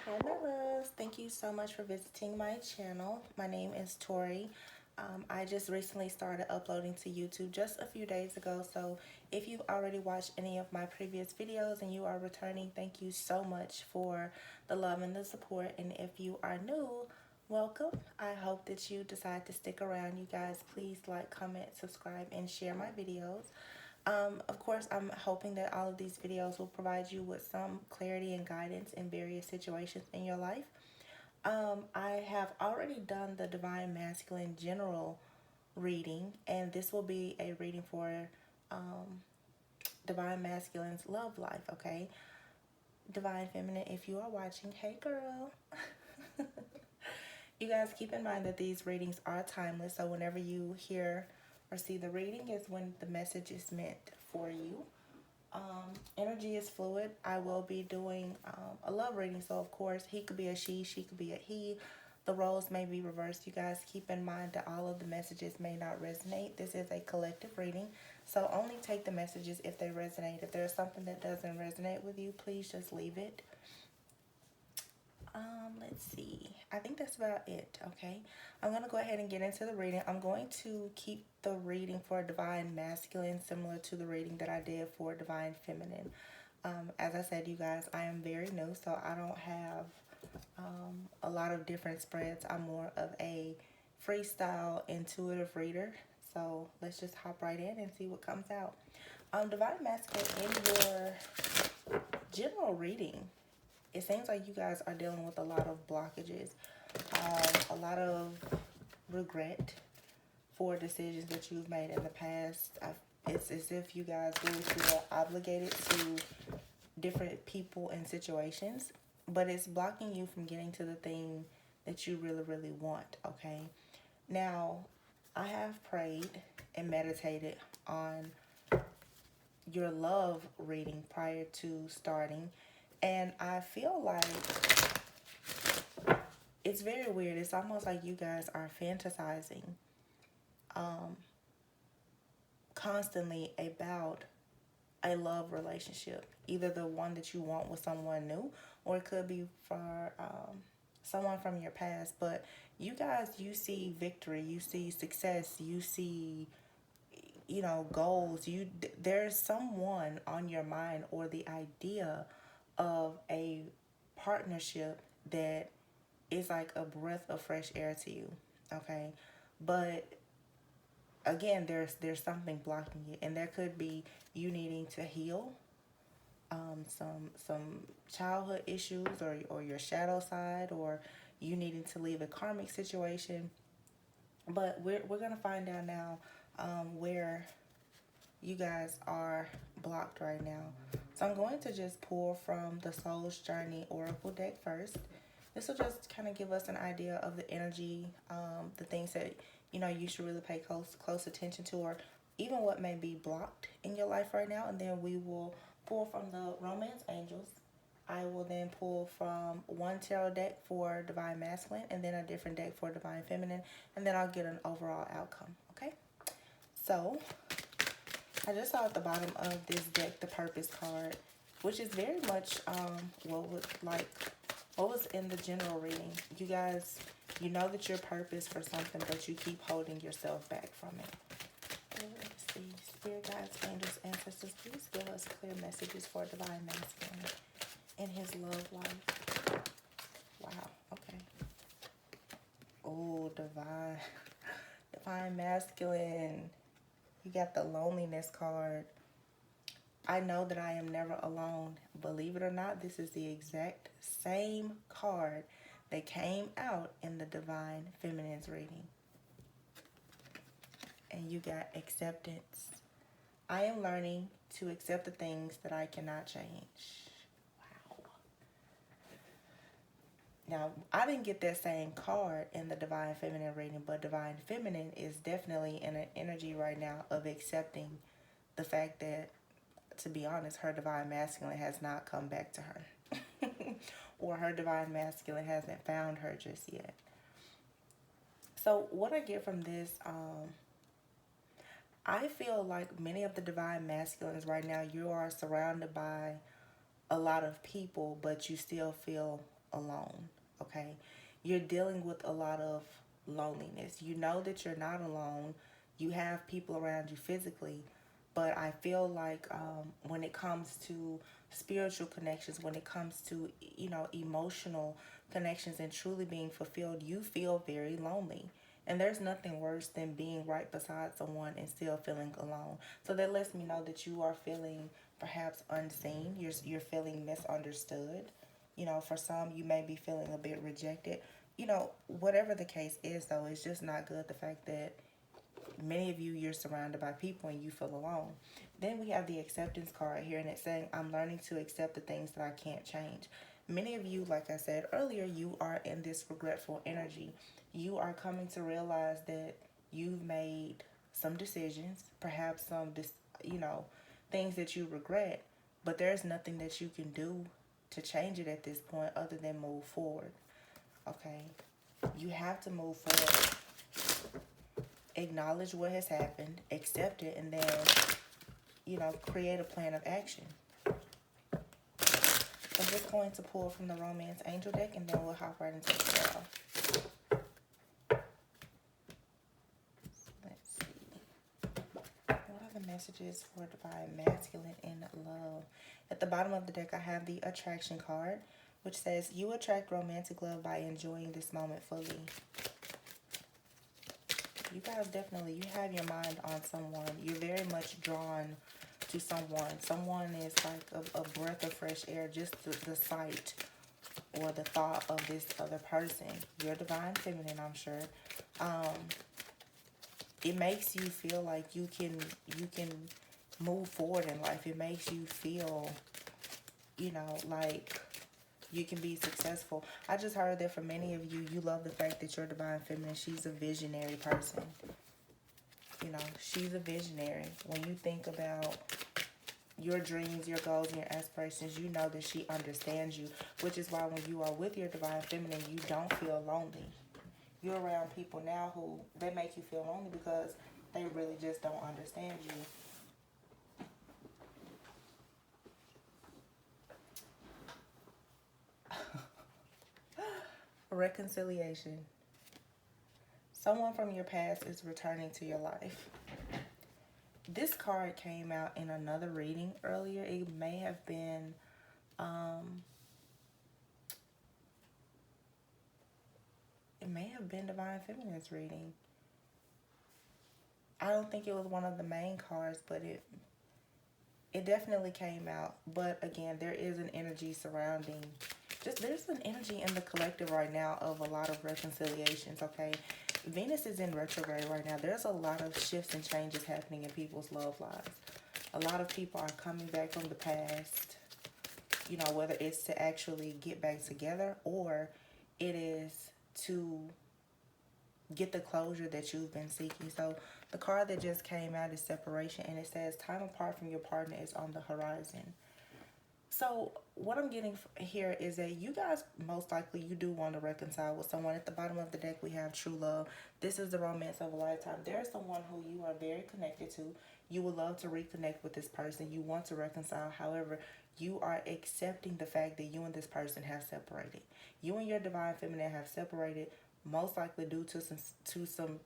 Hi, my loves. Thank you so much for visiting my channel. My name is Tori. I just recently started uploading to YouTube just a few days ago. So if you've already watched any of my previous videos and you are returning, thank you so much for the love and the support. And if you are new, welcome. I hope that you decide to stick around. You guys, please like, comment, subscribe, and share my videos. Of course, I'm hoping that all of these videos will provide you with some clarity and guidance in various situations in your life. I have already done the Divine Masculine general reading, and this will be a reading for um, Divine Masculine's love life, okay? Divine Feminine, if you are watching, hey girl. You guys keep in mind that these readings are timeless, so whenever you hear or see the reading is when the message is meant for you. Energy is fluid. I will be doing a love reading, so of course he could be a she could be a he. The roles may be reversed. You guys keep in mind that all of the messages may not resonate. This is a collective reading, so only take the messages if they resonate. If there's something that doesn't resonate with you, please just leave it. Let's see. I think that's about it, okay? I'm going to go ahead and get into the reading. I'm going to keep the reading for Divine Masculine similar to the reading that I did for Divine Feminine. As I said, you guys, I am very new, so I don't have a lot of different spreads. I'm more of a freestyle, intuitive reader. So let's just hop right in and see what comes out. Divine Masculine, in your general reading, it seems like you guys are dealing with a lot of blockages, a lot of regret for decisions that you've made in the past. It's as if you guys really feel obligated to different people and situations, but it's blocking you from getting to the thing that you really, really want, okay? Now, I have prayed and meditated on your love reading prior to starting, and I feel like it's very weird. It's almost like you guys are fantasizing constantly about a love relationship, either the one that you want with someone new, or it could be for someone from your past. But you guys, you see victory, you see success, you see, you know, goals. There's someone on your mind, or the idea of a partnership that is like a breath of fresh air to you, okay? But again, there's something blocking it, and there could be you needing to heal some childhood issues, or your shadow side, or you needing to leave a karmic situation. But we're gonna find out now where you guys are blocked right now. So I'm going to just pull from the Soul's Journey Oracle deck first. This will just kind of give us an idea of the energy, the things that, you know, you should really pay close attention to, or even what may be blocked in your life right now. And then we will pull from the Romance Angels. I will then pull from one tarot deck for Divine Masculine, and then a different deck for Divine Feminine, and then I'll get an overall outcome, okay? So I just saw at the bottom of this deck the Purpose card, which is very much what was in the general reading. You guys, you know that you're purpose for something, but you keep holding yourself back from it. Let's see. Spirit guides, angels, ancestors, please give us clear messages for Divine Masculine in his love life. Wow, okay. Oh, Divine Masculine. You got the Loneliness card. I know that I am never alone. Believe it or not, this is the exact same card that came out in the Divine Feminine's reading. And you got Acceptance. I am learning to accept the things that I cannot change. Wow. Now, I didn't get that same card in the Divine Feminine reading, but Divine Feminine is definitely in an energy right now of accepting the fact that, to be honest, her Divine Masculine has not come back to her. Or her Divine Masculine hasn't found her just yet. So what I get from this, I feel like many of the Divine Masculines right now, you are surrounded by a lot of people, but you still feel alone, okay? You're dealing with a lot of loneliness. You know that you're not alone. You have people around you physically, but I feel like when it comes to spiritual connections, when it comes to, you know, emotional connections and truly being fulfilled, you feel very lonely. And there's nothing worse than being right beside someone and still feeling alone. So that lets me know that you are feeling perhaps unseen. You're feeling misunderstood. You know, for some, you may be feeling a bit rejected. You know, whatever the case is, though, it's just not good. The fact that many of you, you're surrounded by people and you feel alone. Then we have the acceptance card here, and it's saying, I'm learning to accept the things that I can't change. Many of you, like I said earlier, you are in this regretful energy. You are coming to realize that you've made some decisions, perhaps some, you know, things that you regret, but there's nothing that you can do to change it at this point other than move forward. Okay? You have to move forward. Acknowledge what has happened, accept it, and then, you know, create a plan of action. I'm just going to pull from the Romance Angel deck, and then we'll hop right into the tarot. Let's see. What are the messages for Divine Masculine in love? At the bottom of the deck, I have the Attraction card, which says, you attract romantic love by enjoying this moment fully. You guys definitely, you have your mind on someone. You're very much drawn to someone. Someone is like a breath of fresh air, just the sight or the thought of this other person. You're Divine Feminine, I'm sure. It makes you feel like you can move forward in life. It makes you feel, you know, like you can be successful. I just heard that for many of you, you love the fact that you're Divine Feminine. She's a visionary person. You know, she's a visionary. When you think about your dreams, your goals, and your aspirations, you know that she understands you, which is why when you are with your Divine Feminine, you don't feel lonely. You're around people now who, they make you feel lonely because they really just don't understand you. Reconciliation. Someone from your past is returning to your life. This card came out in another reading earlier. It may have been Divine Feminine's reading. I don't think it was one of the main cards, but it definitely came out. But again, there is an energy surrounding, there's an energy in the collective right now of a lot of reconciliations, okay? Venus is in retrograde right now. There's a lot of shifts and changes happening in people's love lives. A lot of people are coming back from the past, you know, whether it's to actually get back together or it is to get the closure that you've been seeking. So the card that just came out is separation, and it says time apart from your partner is on the horizon. So what I'm getting here is that you guys, most likely, you do want to reconcile with someone. At the bottom of the deck, we have true love. This is the romance of a lifetime. There's someone who you are very connected to. You would love to reconnect with this person. You want to reconcile. However, you are accepting the fact that you and this person have separated. You and your Divine Feminine have separated, most likely due to some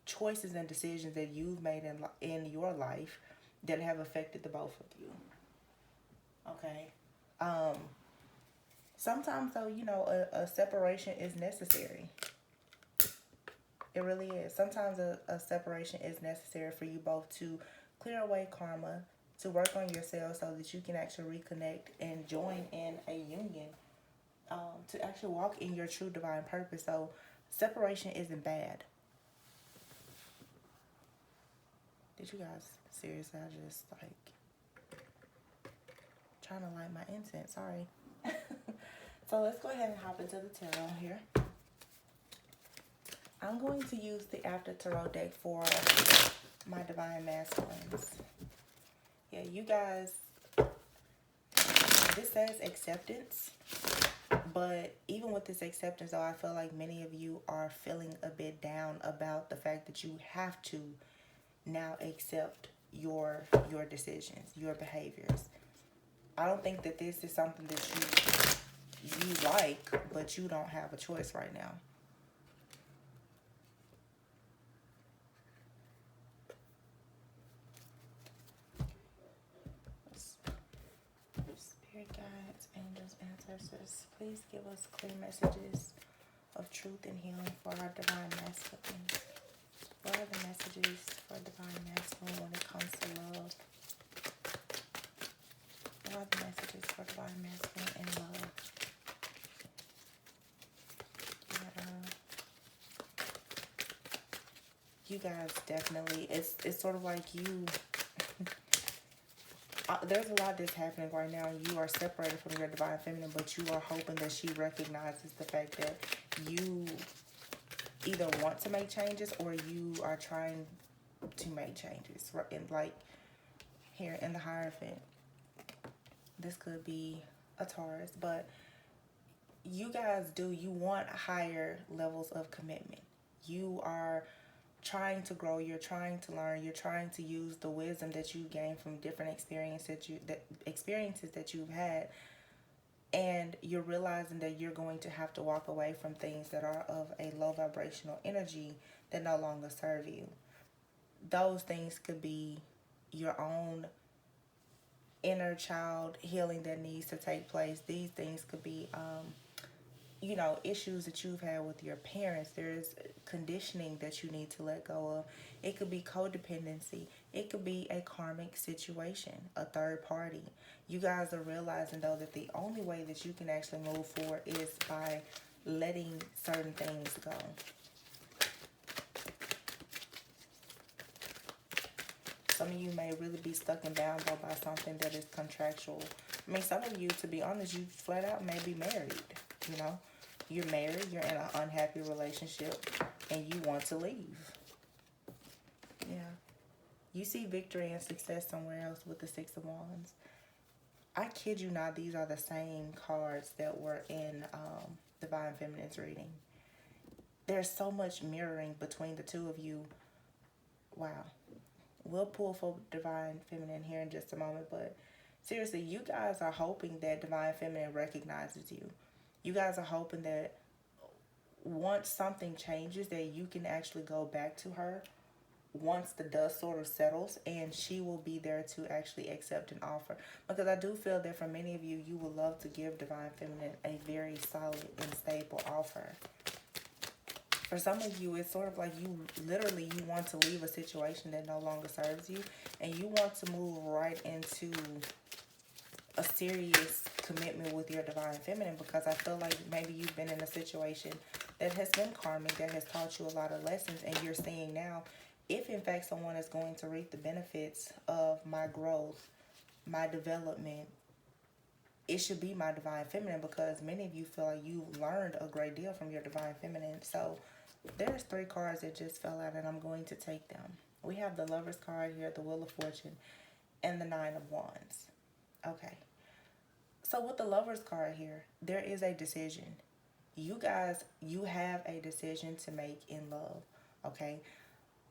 choices and decisions that you've made in your life that have affected the both of you. Okay. Sometimes, though, you know, a separation is necessary. It really is. Sometimes a separation is necessary for you both to clear away karma, to work on yourself so that you can actually reconnect and join in a union, to actually walk in your true divine purpose. So separation isn't bad. Did you guys, seriously, I just like trying to light my incense, sorry. So let's go ahead and hop into the tarot here. I'm going to use the After Tarot deck for my Divine Masculines. Yeah, you guys, this says acceptance, but even with this acceptance, though, I feel like many of you are feeling a bit down about the fact that you have to now accept your decisions, your behaviors. I don't think that this is something that you like, but you don't have a choice right now. Spirit guides, angels, ancestors, please give us clear messages of truth and healing for our divine masculines. What are the messages for divine masculine when it comes to love? What are the messages for divine masculine in love? You guys definitely, it's sort of like you, there's a lot that's happening right now. You are separated from your divine feminine, but you are hoping that she recognizes the fact that you either want to make changes or you are trying to make changes. And like here in the Hierophant, this could be a Taurus, but you guys you want higher levels of commitment. You are trying to grow, you're trying to learn, you're trying to use the wisdom that you gained from different experiences that you've had, and you're realizing that you're going to have to walk away from things that are of a low vibrational energy that no longer serve you. Those things could be your own inner child healing that needs to take place. These things could be you know, issues that you've had with your parents. There's conditioning that you need to let go of. It could be codependency. It could be a karmic situation, a third party. You guys are realizing, though, that the only way that you can actually move forward is by letting certain things go. Some of you may really be stuck and bound by something that is contractual. I mean, some of you, to be honest, you flat out may be married, you know. You're married, you're in an unhappy relationship, and you want to leave. Yeah. You see victory and success somewhere else with the Six of Wands. I kid you not, these are the same cards that were in Divine Feminine's reading. There's so much mirroring between the two of you. Wow. We'll pull for Divine Feminine here in just a moment, but seriously, you guys are hoping that Divine Feminine recognizes you. You guys are hoping that once something changes, that you can actually go back to her once the dust sort of settles, and she will be there to actually accept an offer. Because I do feel that for many of you, you would love to give Divine Feminine a very solid and stable offer. For some of you, it's sort of like you want to leave a situation that no longer serves you, and you want to move right into a serious commitment with your Divine Feminine, because I feel like maybe you've been in a situation that has been karmic, that has taught you a lot of lessons, and you're seeing now, if in fact someone is going to reap the benefits of my growth, my development, it should be my Divine Feminine, because many of you feel like you've learned a great deal from your Divine Feminine. So there's 3 cards that just fell out, and I'm going to take them. We have the Lover's card here, the Wheel of Fortune, and the 9 of Wands. Okay. So with the Lover's card here, there is a decision. You guys, you have a decision to make in love, okay?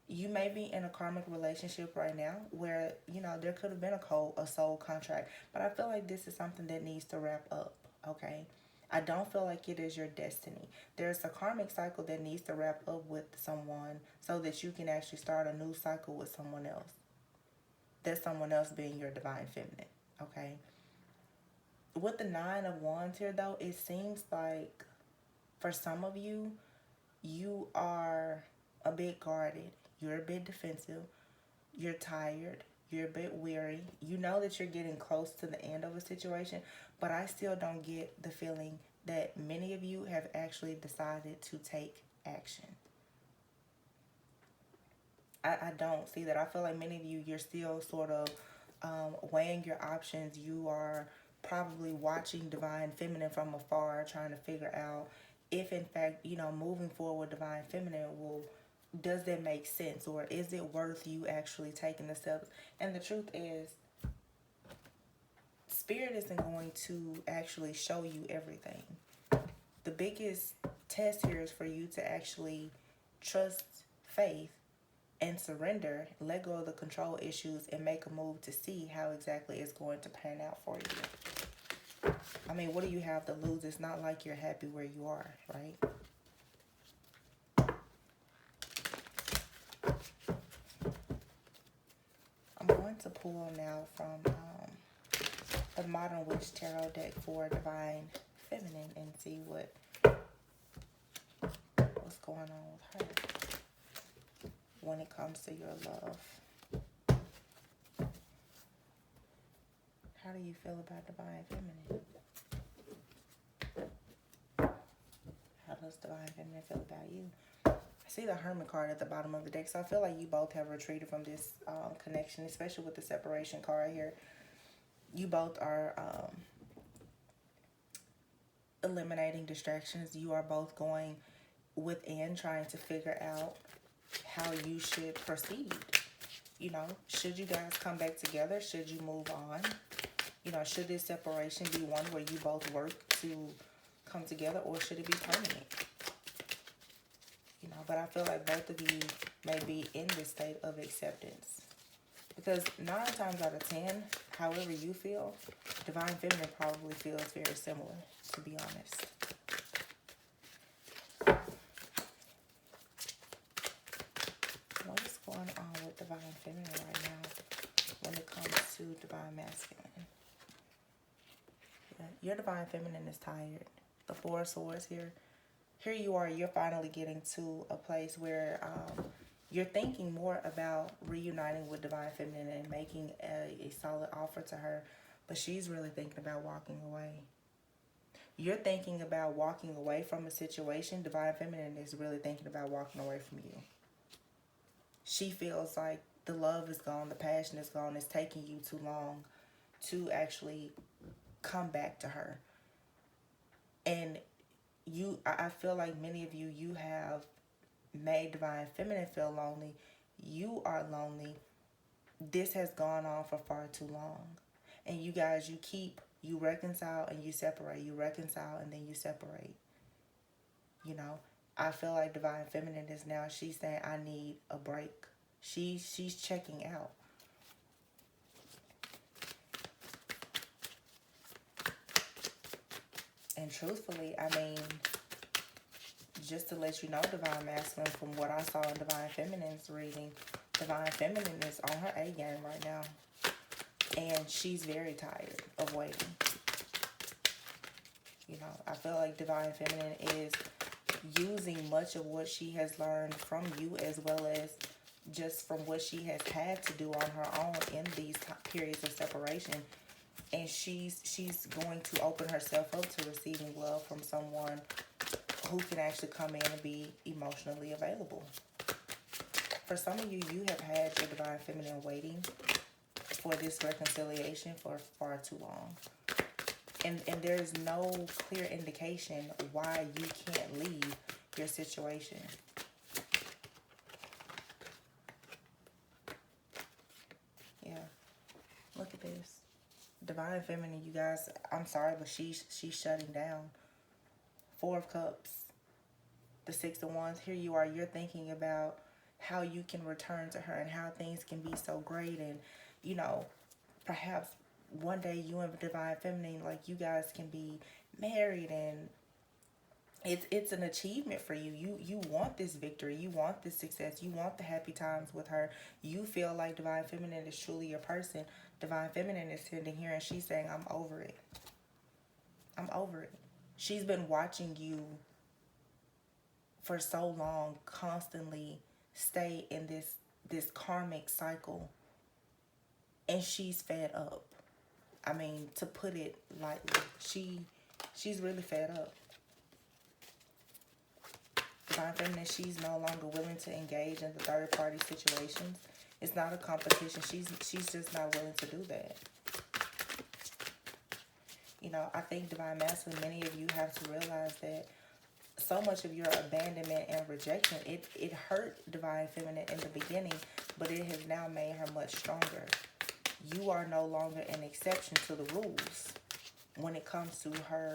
You may be in a karmic relationship right now where, you know, there could have been a soul contract, but I feel like this is something that needs to wrap up, okay? I don't feel like it is your destiny. There's a karmic cycle that needs to wrap up with someone so that you can actually start a new cycle with someone else. That someone else being your Divine Feminine, okay? With the 9 of Wands here, though, it seems like for some of you, you are a bit guarded. You're a bit defensive. You're tired. You're a bit weary. You know that you're getting close to the end of a situation, but I still don't get the feeling that many of you have actually decided to take action. I don't see that. I feel like many of you, you're still sort of weighing your options. You are probably watching Divine Feminine from afar, trying to figure out if in fact, you know, moving forward with Divine Feminine does that make sense, or is it worth you actually taking the steps? And the truth is, Spirit isn't going to actually show you everything. The biggest test here is for you to actually trust, faith, and surrender, let go of the control issues, and make a move to see how exactly it's going to pan out for you. I mean, what do you have to lose? It's not like you're happy where you are, right? I'm going to pull now from the Modern Witch Tarot deck for Divine Feminine and see what's going on with her when it comes to your love. How do you feel about Divine Feminine? How does Divine Feminine feel about you? I see the Hermit card at the bottom of the deck, so I feel like you both have retreated from this connection, especially with the separation card here. You both are eliminating distractions. You are both going within, trying to figure out how you should proceed. You know, should you guys come back together? Should you move on? You know, should this separation be one where you both work to come together, or should it be permanent? You know, but I feel like both of you may be in this state of acceptance. Because 9 times out of 10, however you feel, Divine Feminine probably feels very similar, to be honest. What is going on with Divine Feminine right now when it comes to Divine Masculine? Yeah, your Divine Feminine is tired. The Four of Swords here. Here you are, you're finally getting to a place where you're thinking more about reuniting with Divine Feminine and making a solid offer to her. But she's really thinking about walking away. You're thinking about walking away from a situation. Divine Feminine is really thinking about walking away from you. She feels like the love is gone, the passion is gone. It's taking you too long to actually come back to her. And I feel like many of you have made Divine Feminine feel lonely. You are lonely. This has gone on for far too long. And you guys, you reconcile and you separate. You reconcile and then you separate. You know, I feel like Divine Feminine is now, she's saying, I need a break. She's checking out. And truthfully, I mean, just to let you know, Divine Masculine, from what I saw in Divine Feminine's reading, Divine Feminine is on her A game right now. And she's very tired of waiting. You know, I feel like Divine Feminine is using much of what she has learned from you, as well as just from what she has had to do on her own in these periods of separation. And she's going to open herself up to receiving love from someone who can actually come in and be emotionally available. For some of you, you have had your Divine Feminine waiting for this reconciliation for far too long. And there's no clear indication why you can't leave your situation. Yeah. Look at this. Divine Feminine, you guys, I'm sorry, but she's shutting down. Four of Cups. The Six of Wands. Here you are. You're thinking about how you can return to her and how things can be so great. And, you know, perhaps one day you and Divine Feminine, like, you guys can be married, and it's an achievement for you. You want this victory. You want this success. You want the happy times with her. You feel like Divine Feminine is truly your person. Divine Feminine is sitting here and she's saying, I'm over it. I'm over it. She's been watching you for so long constantly stay in this karmic cycle, and she's fed up. I mean, to put it lightly, she's really fed up. Divine Feminine, she's no longer willing to engage in the third party situations. It's not a competition. She's just not willing to do that. You know, I think Divine Masculine, many of you have to realize that so much of your abandonment and rejection, it hurt Divine Feminine in the beginning, but it has now made her much stronger. You are no longer an exception to the rules when it comes to her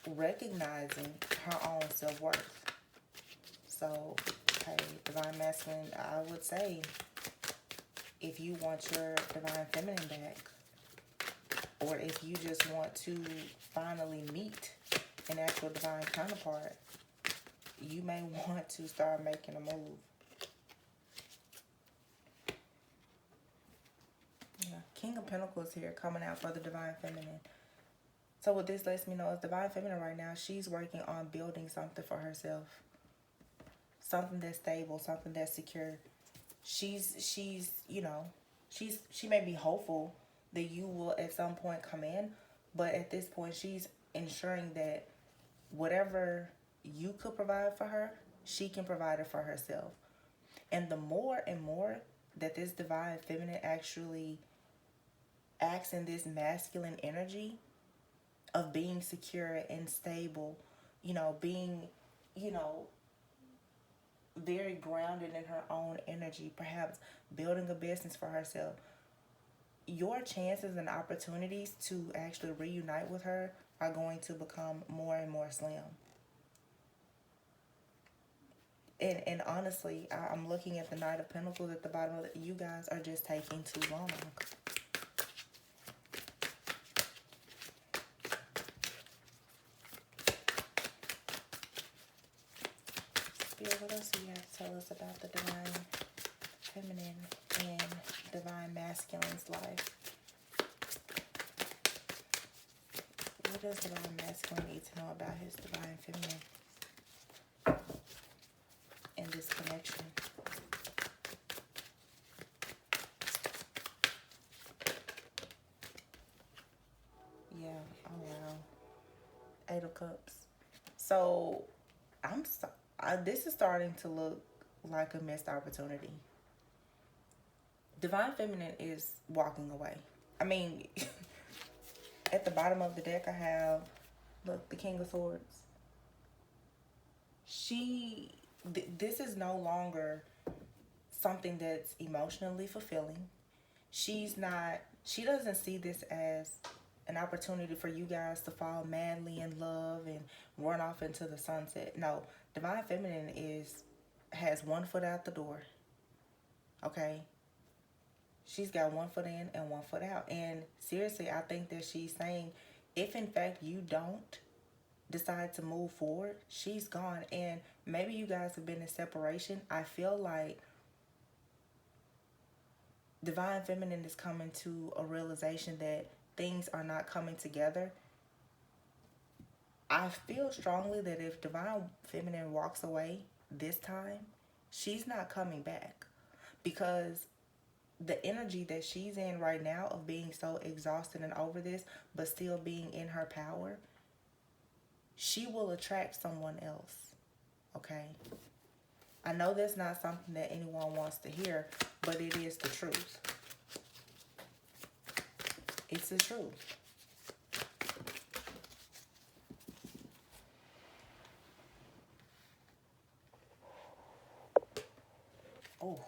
recognizing her own self-worth. So, hey, Divine Masculine, I would say, if you want your Divine Feminine back, or if you just want to finally meet an actual divine counterpart, you may want to start making a move. Yeah, King of Pentacles here coming out for the Divine Feminine. So what this lets me know is Divine Feminine right now, she's working on building something for herself. Something that's stable, something that's secure. She's you know, she may be hopeful that you will at some point come in, but at this point she's ensuring that whatever you could provide for her, she can provide it for herself. And the more and more that this Divine Feminine actually acts in this masculine energy of being secure and stable, you know, being, you know, very grounded in her own energy, perhaps building a business for herself, your chances and opportunities to actually reunite with her are going to become more and more slim. And honestly, I'm looking at the Knight of Pentacles at the bottom of it. You guys are just taking too long. Spirit, what else do you have to tell us about the Divine Feminine and Divine Masculine's life? What does Divine Masculine need to know about his Divine Feminine in this connection? Yeah, oh wow. Eight of Cups. So, this is starting to look like a missed opportunity. Divine Feminine is walking away. I mean, at the bottom of the deck I have, look, the King of Swords. This is no longer something that's emotionally fulfilling. She doesn't see this as an opportunity for you guys to fall madly in love and run off into the sunset. No, Divine Feminine has one foot out the door. Okay? She's got one foot in and one foot out. And seriously, I think that she's saying, if in fact you don't decide to move forward, she's gone. And maybe you guys have been in separation. I feel like Divine Feminine is coming to a realization that things are not coming together. I feel strongly that if Divine Feminine walks away this time, she's not coming back, because the energy that she's in right now of being so exhausted and over this, but still being in her power, she will attract someone else. Okay? I know that's not something that anyone wants to hear, but it is the truth. It's the truth. Oh.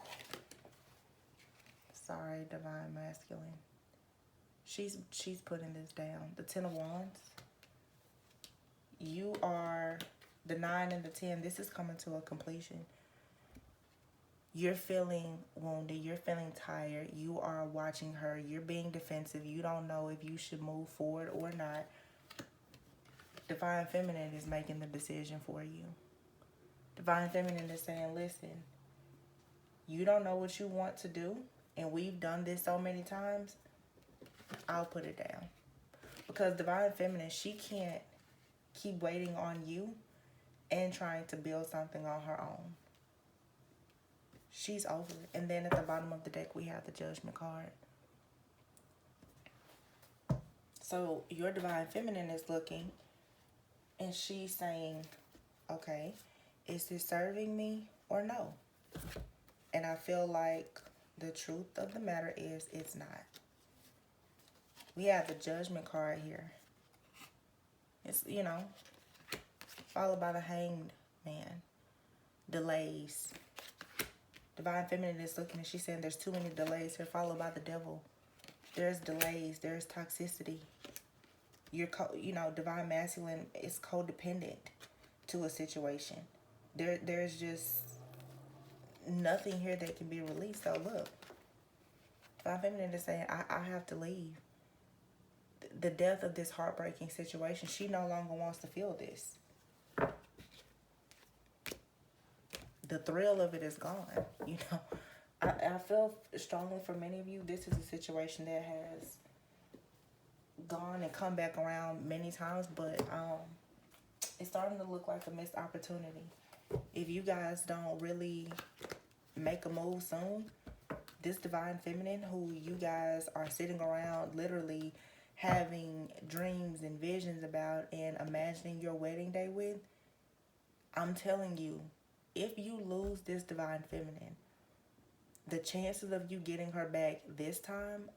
Sorry, Divine Masculine. She's putting this down. The Ten of Wands. You are the 9 and the 10. This is coming to a completion. You're feeling wounded. You're feeling tired. You are watching her. You're being defensive. You don't know if you should move forward or not. Divine Feminine is making the decision for you. Divine Feminine is saying, listen, you don't know what you want to do, and we've done this so many times, I'll put it down. Because Divine Feminine, she can't keep waiting on you and trying to build something on her own. She's over it. And then at the bottom of the deck, we have the Judgment card. So your Divine Feminine is looking, and she's saying, okay, is this serving me or no? And I feel like the truth of the matter is it's not. We have the Judgment card here. It's, you know, followed by the Hanged Man. Delays. Divine Feminine is looking and she's saying there's too many delays here, followed by the Devil. There's delays. There's toxicity. Divine Masculine is codependent to a situation. There's just nothing here that can be released. So look, Divine Feminine is saying, I have to leave. the death of this heartbreaking situation, she no longer wants to feel this. The thrill of it is gone. You know, I feel strongly for many of you, this is a situation that has gone and come back around many times, but it's starting to look like a missed opportunity. If you guys don't really make a move soon, this divine feminine who you guys are sitting around literally having dreams and visions about and imagining your wedding day with, I'm telling you, if you lose this divine feminine, the chances of you getting her back this time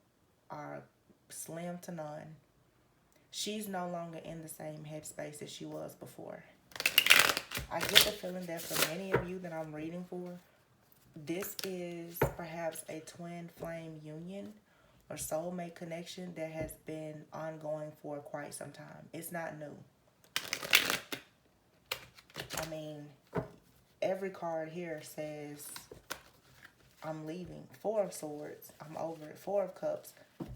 are slim to none. She's no longer in the same headspace as she was before. I get the feeling that for many of you that I'm reading for, this is perhaps a twin flame union or soulmate connection that has been ongoing for quite some time. It's not new. I mean, every card here says, I'm leaving. 4 of Swords, I'm over it. 4 of Cups,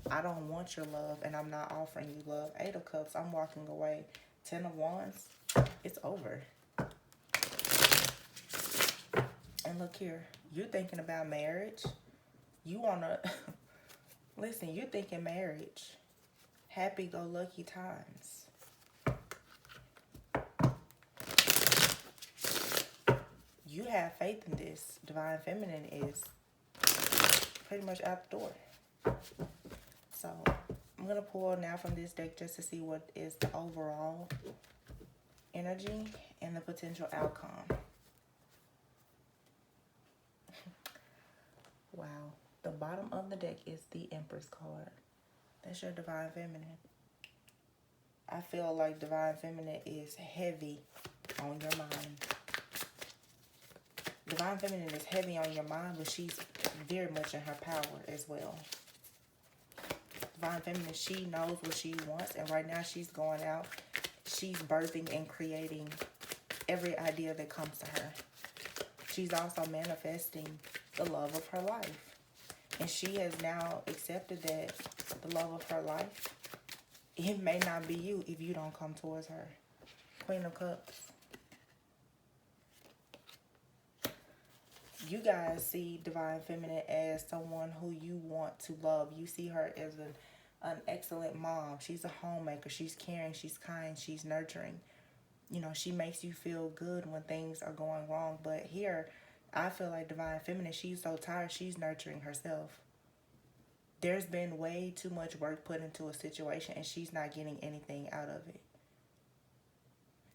I don't want your love and I'm not offering you love. 8 of Cups, I'm walking away. 10 of Wands, it's over. And look here, you're thinking about marriage. You want to, listen, you're thinking marriage. Happy-go-lucky times. You have faith in this. Divine feminine is pretty much out the door. So I'm going to pull now from this deck just to see what is the overall energy and the potential outcome. Wow. The bottom of the deck is the Empress card. That's your divine feminine. I feel like divine feminine is heavy on your mind. Divine feminine is heavy on your mind, but she's very much in her power as well. Divine feminine, she knows what she wants, and right now she's going out. She's birthing and creating every idea that comes to her. She's also manifesting the love of her life. And she has now accepted that the love of her life, it may not be you if you don't come towards her. Queen of Cups. You guys see divine feminine as someone who you want to love. You see her as an excellent mom. She's a homemaker. She's caring. She's kind. She's nurturing. You know, she makes you feel good when things are going wrong. But here, I feel like divine feminine, she's so tired, she's nurturing herself. There's been way too much work put into a situation and she's not getting anything out of it.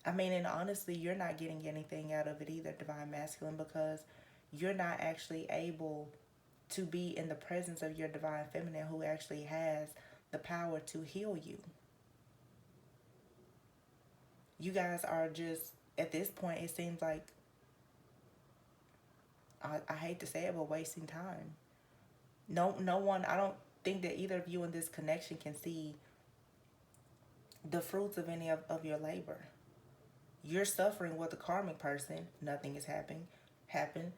I mean, and honestly, you're not getting anything out of it either, divine masculine, because you're not actually able to be in the presence of your divine feminine who actually has the power to heal you. You guys are just, at this point, it seems like, I hate to say it, but wasting time. No one, I don't think that either of you in this connection can see the fruits of any of your labor. You're suffering with a karmic person. Nothing is happened.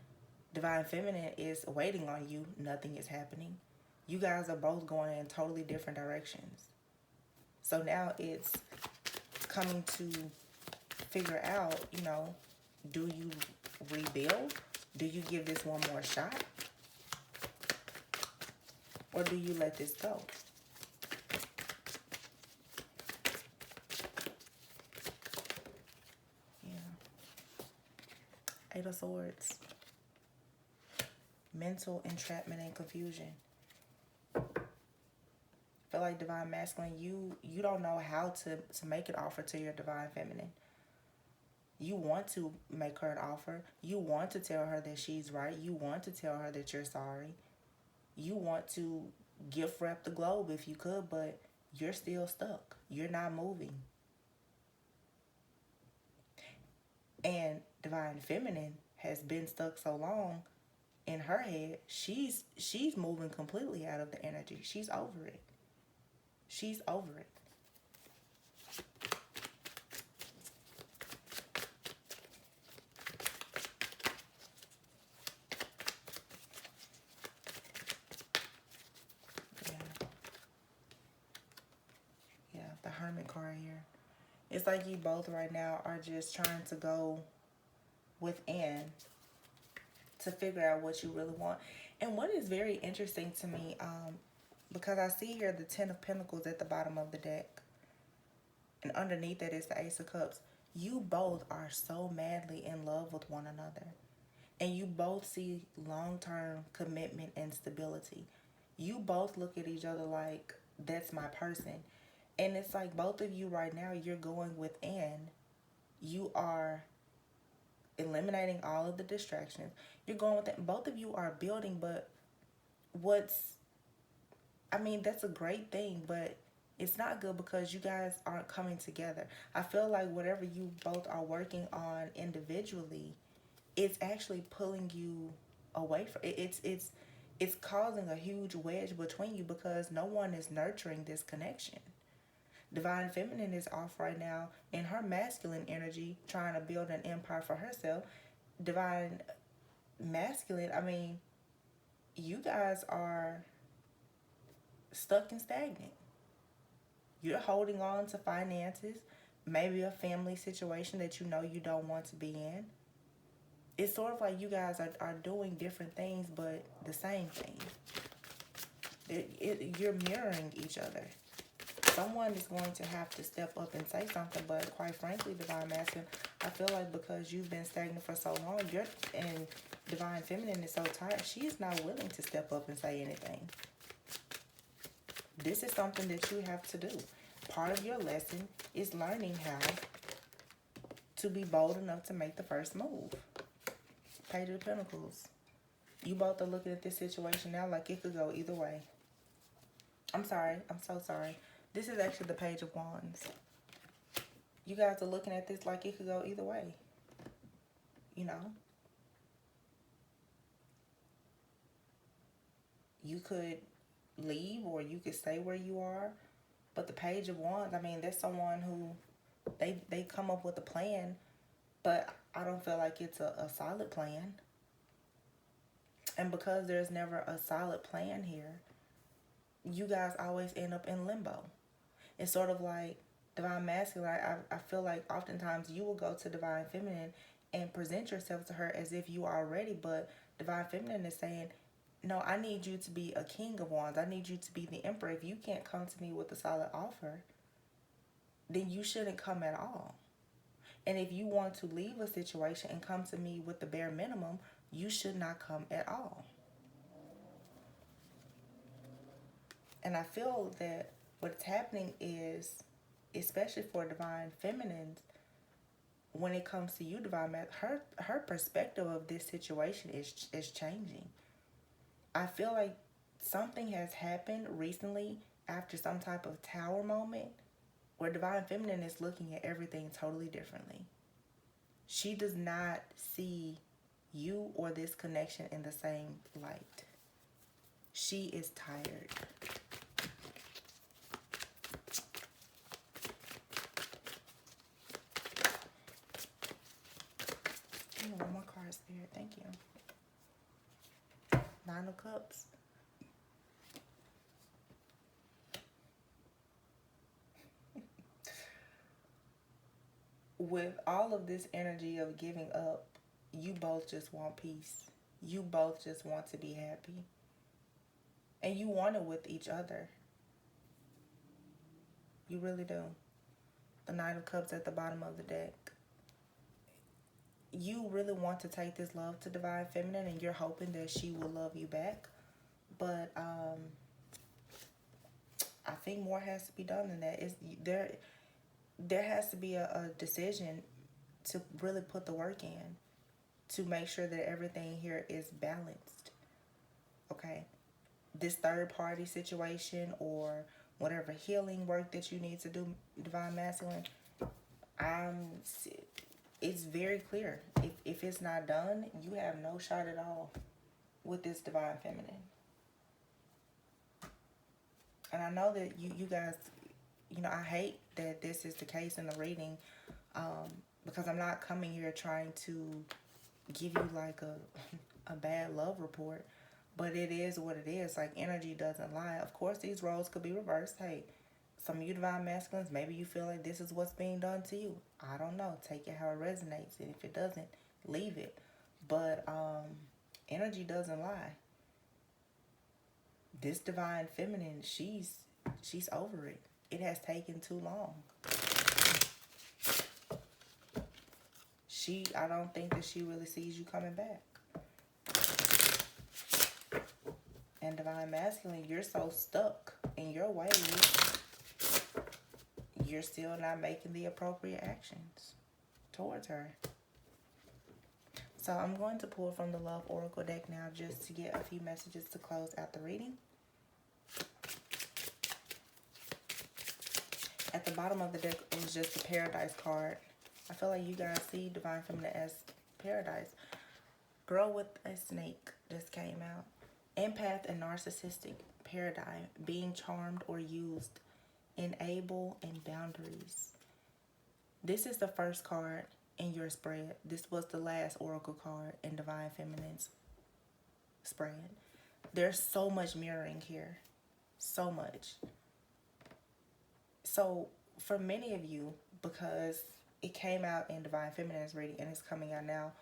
Divine feminine is waiting on you. Nothing is happening. You guys are both going in totally different directions. So now it's coming to figure out, you know, do you rebuild? Do you give this one more shot? Or do you let this go? Yeah. 8 of Swords. Mental entrapment and confusion. I feel like divine masculine, you don't know how to make an offer to your divine feminine. You want to make her an offer. You want to tell her that she's right. You want to tell her that you're sorry. You want to gift wrap the globe if you could, but you're still stuck. You're not moving. And divine feminine has been stuck so long in her head, she's moving completely out of the energy. She's over it. She's over it. like you both right now are just trying to go within to figure out what you really want. And what is very interesting to me, because I see here the Ten of Pentacles at the bottom of the deck, and underneath that is the Ace of Cups. You both are so madly in love with one another. And you both see long-term commitment and stability. You both look at each other like, that's my person. And it's like both of you right now, you're going within. You are eliminating all of the distractions. You're going with it. Both of you are building, but that's a great thing, but it's not good because you guys aren't coming together. I feel like whatever you both are working on individually, it's actually pulling you away from it. It's causing a huge wedge between you because no one is nurturing this connection. Divine Feminine is off right now in her masculine energy, trying to build an empire for herself. Divine Masculine, you guys are stuck and stagnant. You're holding on to finances, maybe a family situation that you know you don't want to be in. It's sort of like you guys are doing different things, but the same thing. You're mirroring each other. Someone is going to have to step up and say something, but quite frankly, Divine Masculine, I feel like because you've been stagnant for so long, and Divine Feminine is so tired, she is not willing to step up and say anything. This is something that you have to do. Part of your lesson is learning how to be bold enough to make the first move. Page of Pentacles. You both are looking at this situation now like it could go either way. I'm sorry. I'm so sorry. This is actually the Page of Wands. You guys are looking at this like it could go either way. You know? You could leave or you could stay where you are. But the Page of Wands, that's someone who they come up with a plan, but I don't feel like it's a solid plan. And because there's never a solid plan here, you guys always end up in limbo. It's sort of like Divine Masculine. I feel like oftentimes you will go to Divine Feminine and present yourself to her as if you are ready, but Divine Feminine is saying, no, I need you to be a King of Wands. I need you to be the Emperor. If you can't come to me with a solid offer, then you shouldn't come at all. And if you want to leave a situation and come to me with the bare minimum, you should not come at all. And I feel that what's happening is, especially for Divine Feminines, when it comes to you, Divine Math, her perspective of this situation is changing. I feel like something has happened recently after some type of tower moment where Divine Feminine is looking at everything totally differently. She does not see you or this connection in the same light. She is tired. One more card, Spirit. Thank you. Nine of Cups. With all of this energy of giving up, you both just want peace. You both just want to be happy. And you want it with each other. You really do. The Nine of Cups at the bottom of the deck. You really want to take this love to Divine Feminine, and you're hoping that she will love you back. But I think more has to be done than that. There has to be a decision to really put the work in to make sure that everything here is balanced. Okay? This third party situation or whatever healing work that you need to do, Divine Masculine, it's very clear. If it's not done, you have no shot at all with this Divine Feminine. And I know that you guys, I hate that this is the case in the reading, because I'm not coming here trying to give you like a bad love report, but it is what it is. Like, energy doesn't lie. Of course, these roles could be reversed. Hey, Some of you divine masculines, maybe you feel like this is what's being done to you. I don't know. Take it how it resonates. And if it doesn't, leave it. But energy doesn't lie. This divine feminine, she's over it. It has taken too long. I don't think that she really sees you coming back. And divine masculine, you're so stuck in your ways, you're still not making the appropriate actions towards her. So I'm going to pull from the Love Oracle deck now just to get a few messages to close out the reading. At the bottom of the deck, it was just a Paradise card. I feel like you guys see divine feminine as paradise. Girl with a snake just came out. Empath and narcissistic paradigm. Being charmed or used. Enable and boundaries. This is the first card in your spread. This was the last oracle card in divine feminine's spread. There's so much mirroring here. So much. So for many of you, because it came out in divine feminine's reading and it's coming out now,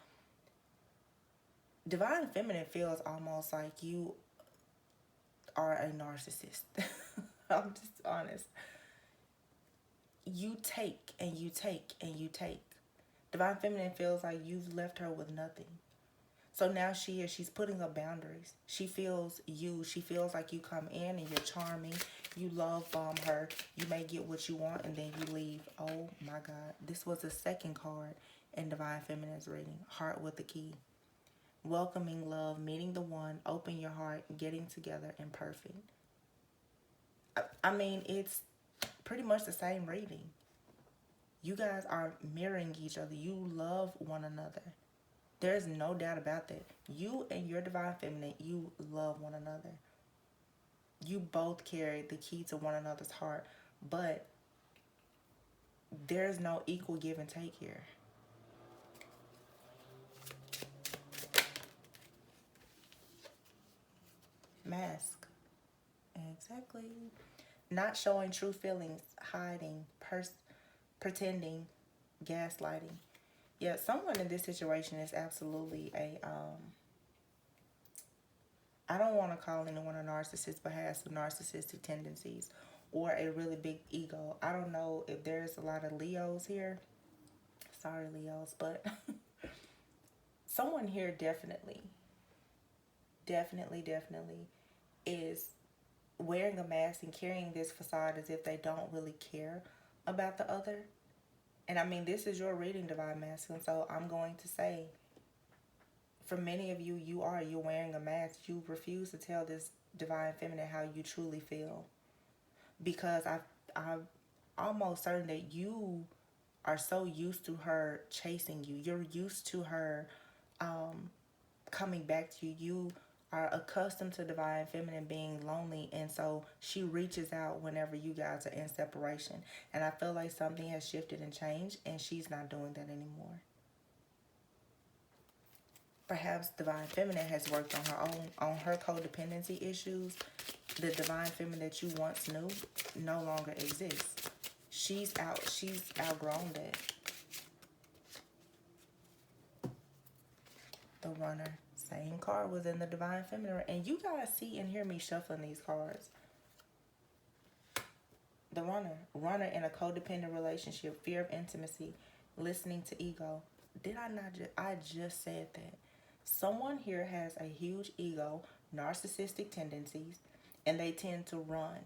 divine feminine feels almost like you are a narcissist. I'm just honest. You take and you take and you take. Divine feminine feels like you've left her with nothing. So now she's putting up boundaries. She feels you. She feels like you come in and you're charming. You love bomb her. You may get what you want and then you leave. Oh my God. This was the second card in divine feminine's reading. Heart with the key. Welcoming love, meeting the one, open your heart, getting together, and perfect. I mean, it's pretty much the same reading. You guys are mirroring each other. You love one another. There's no doubt about that. You and your divine feminine, you love one another. You both carry the key to one another's heart, but there's no equal give and take here. Mask. Exactly. Not showing true feelings, hiding, pretending, gaslighting. Yeah, someone in this situation is absolutely I don't want to call anyone a narcissist, but has some narcissistic tendencies or a really big ego. I don't know if there's a lot of Leos here. Sorry, Leos, but someone here definitely is wearing a mask and carrying this facade as if they don't really care about the other. And I mean, this is your reading, divine masculine, so I'm going to say, for many of you, you're wearing a mask. You refuse to tell this divine feminine how you truly feel. Because I'm almost certain that you are so used to her chasing you. You're used to her coming back to you. You are accustomed to divine feminine being lonely, and so she reaches out whenever you guys are in separation. And I feel like something has shifted and changed, and she's not doing that anymore. Perhaps divine feminine has worked on her codependency issues. The divine feminine that you once knew no longer exists. She's outgrown that. The runner. Same card was in the divine feminine. And you guys see and hear me shuffling these cards. The runner. Runner in a codependent relationship. Fear of intimacy. Listening to ego. Did I not I just said that. Someone here has a huge ego, narcissistic tendencies, and they tend to run.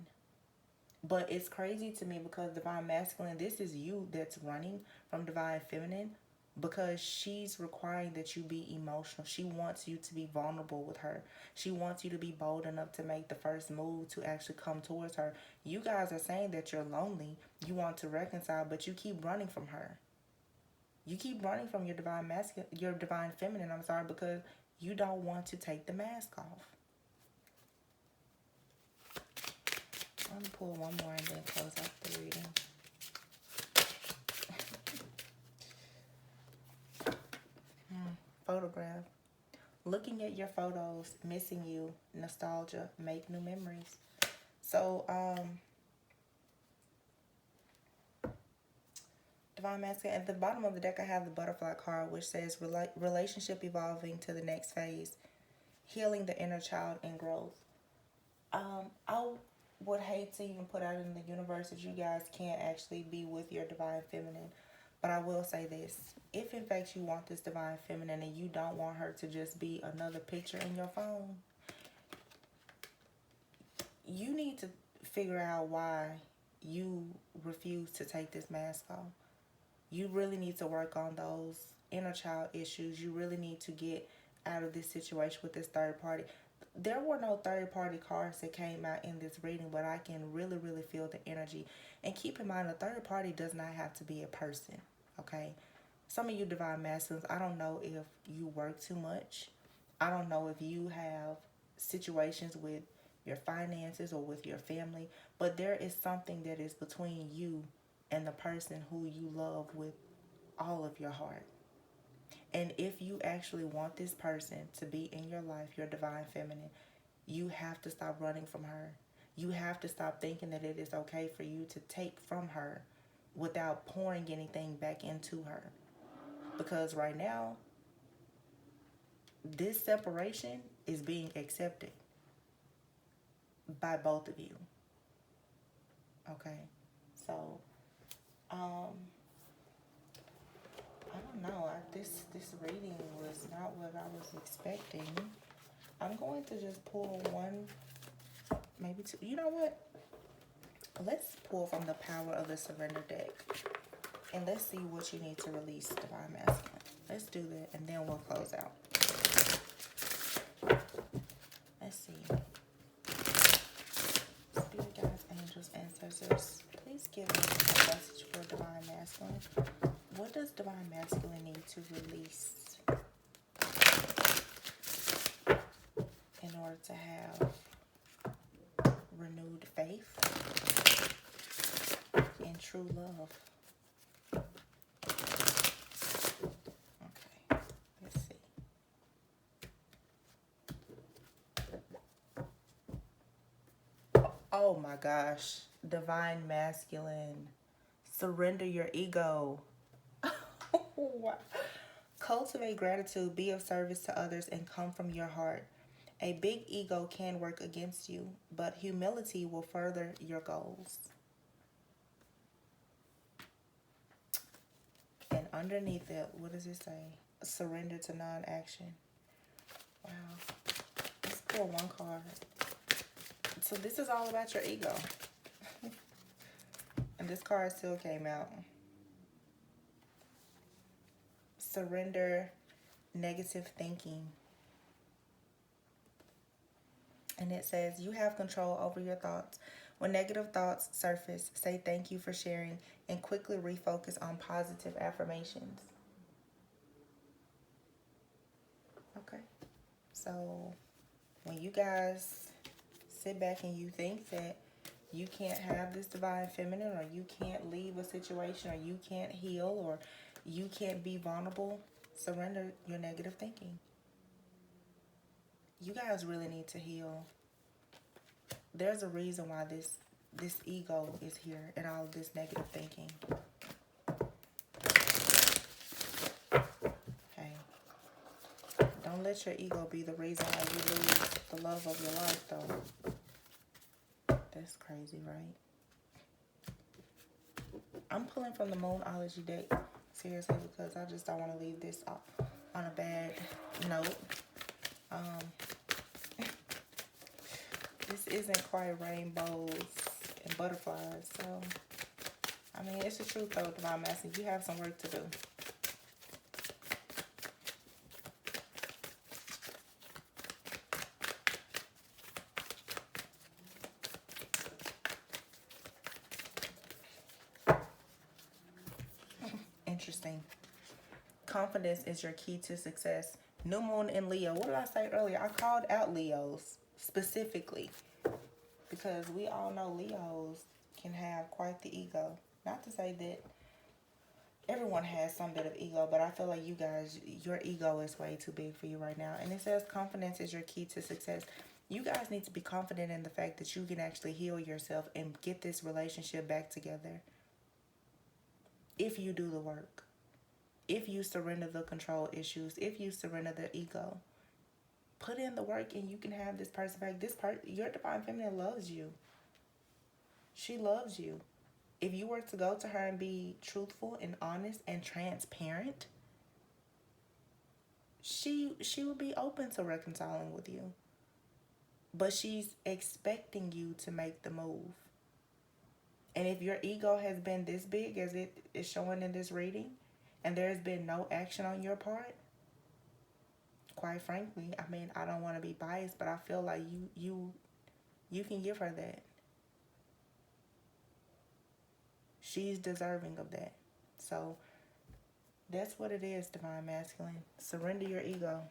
But it's crazy to me because divine masculine, this is you that's running from divine feminine, because she's requiring that you be emotional. She wants you to be vulnerable with her. She wants you to be bold enough to make the first move to actually come towards her. You guys are saying that you're lonely, you want to reconcile, but you keep running from her. You keep running from your divine masculine, your divine feminine, because you don't want to take the mask off. I'm going to pull one more and then close out the reading. Photograph. Looking at your photos, missing you, nostalgia, make new memories. So, Divine Masculine. At the bottom of the deck, I have the butterfly card, which says relationship evolving to the next phase, healing the inner child and growth. I would hate to even put out in the universe that you guys can't actually be with your divine feminine. But I will say this. If in fact you want this divine feminine and you don't want her to just be another picture in your phone, you need to figure out why you refuse to take this mask off. You really need to work on those inner child issues. You really need to get out of this situation with this third party. There were no third party cards that came out in this reading, but I can really, really feel the energy. And keep in mind, a third party does not have to be a person, okay? Some of you divine masculines, I don't know if you work too much. I don't know if you have situations with your finances or with your family, but there is something that is between you and the person who you love with all of your heart. And if you actually want this person to be in your life, your divine feminine, you have to stop running from her. You have to stop thinking that it is okay for you to take from her without pouring anything back into her. Because right now, this separation is being accepted by both of you. Okay? So, I don't know. This reading was not what I was expecting. I'm going to just pull one, maybe two. You know what? Let's pull from the Power of the Surrender deck. And let's see what you need to release, Divine Masculine. Let's do that, and then we'll close out. Let's see. Spirit guides, angels, ancestors, please give me a message for Divine Masculine. What does Divine Masculine need to release in order to have renewed faith and true love? Okay, let's see. Oh my gosh, Divine Masculine, surrender your ego. Wow. Cultivate gratitude, be of service to others, and come from your heart. A big ego can work against you, but humility will further your goals. And underneath it, what does it say? Surrender to non-action. Wow. Let's pull one card. So this is all about your ego. And this card still came out. Surrender negative thinking. And it says, you have control over your thoughts. When negative thoughts surface, say thank you for sharing and quickly refocus on positive affirmations. Okay. So when you guys sit back and you think that you can't have this divine feminine, or you can't leave a situation, or you can't heal, or you can't be vulnerable, surrender your negative thinking. You guys really need to heal. There's a reason why this ego is here and all of this negative thinking. Okay. Don't let your ego be the reason why you lose the love of your life, though. That's crazy, right? I'm pulling from the Moonology deck, seriously, because I just don't want to leave this off on a bad note. This isn't quite rainbows and butterflies, so, I mean, it's the truth, though, Divine Masculine. You have some work to do. Interesting. Confidence is your key to success. New moon in Leo. What did I say earlier? I called out Leos specifically because we all know Leos can have quite the ego. Not to say that everyone has some bit of ego, but I feel like you guys, your ego is way too big for you right now. And it says confidence is your key to success. You guys need to be confident in the fact that you can actually heal yourself and get this relationship back together. if you do the work, if you surrender the control issues, if you surrender the ego. Put in the work and you can have this person back. Your divine feminine loves you. She loves you. If you were to go to her and be truthful and honest and transparent, she would be open to reconciling with you. But she's expecting you to make the move. And if your ego has been this big as it is showing in this reading, and there has been no action on your part, quite frankly, I mean, I don't want to be biased, but I feel like you can give her that. She's deserving of that. So that's what it is, divine masculine. Surrender your ego.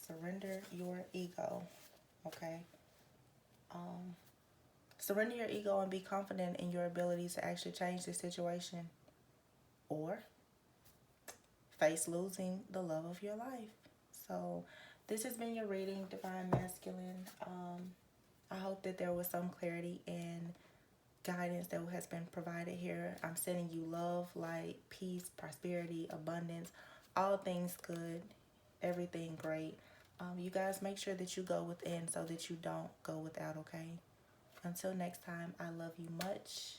Surrender your ego. Okay? Surrender your ego and be confident in your ability to actually change the situation. Or face losing the love of your life. So this has been your reading, divine masculine. I hope that there was some clarity and guidance that has been provided here. I'm sending you love, light, peace, prosperity, abundance, all things good, everything great. You guys make sure that you go within so that you don't go without, okay? Until next time, I love you much.